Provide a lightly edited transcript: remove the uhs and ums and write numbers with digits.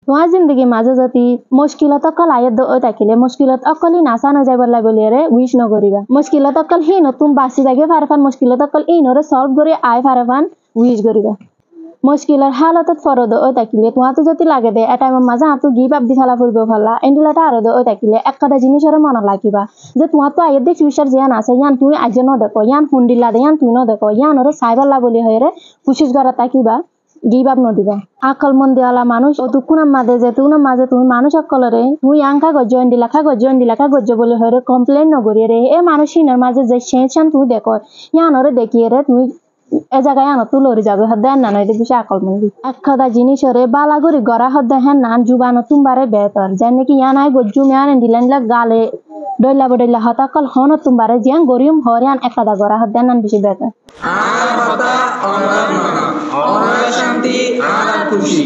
তোমার জিন্দগি মাঝে যদি মুশকিলত অকল আয়ত থাকিলে মুশকিলত অকলই নাসা না যাইবার বলিয়ারে উইশ নকরিবা মুশকিলত অকল হি নতুন বাঁচি যাগে ফারফান মুশকিলত অকল এই নরে সলভ করে আয় ফারফান উইশ করিবা মুশকিলের হালতত ফরদ থাকিলে তোমাতে যদি লাগে দে এটা মাঝে হাতু গিভ আপ দি ফেলা ফুরব ফেলা এন্ডুলাটা আরো থাকিলে একটা জিনিসের মনে লাগিবা যে তোমার তো আয়ের দে ফিউচার জিয়ান আছে ইয়ান তুমি আজ ন দেখো ইয়ান হুন্ডিলা দে ইয়ান তুই ন দেখো ইয়ান ওরে সাইবাল্লা বলি হয়ে রে কুশিস করা তাকিবা গিভ আপ নদিবা আকল মন দেওয়ালা মানুষ অতুকুনার মাঝে যে তুকুনার মাঝে তুমি মানুষ অকলরে তুই ইয়াং কাগজ কাগজ বলে হয়ে রে কমপ্লেন নগরিয়ে রে এ মানুষ হিনার মাঝে যে সেনশন তুই দেখো ইয়ান ওরে দেখিয়ে রে তুই এ জায়গায় আনো তুই লড়ি যাবে হদ্দা না নয় বেশি আকল মন্দি একটা জিনিস রে বালাগুড়ি গড়া হদ্দা হ্যাঁ নান জুবানো তুমবারে বেতর যেন নাকি ইয়ান আয় গজ্জু মিয়ান দিলেন গালে ডইলা বডইলা হতাকল হন তুমবারে জিয়ান গরিম হরিয়ান একটা গড়া হদ্দা নান বেশি বেতর শান্তি আর খুশি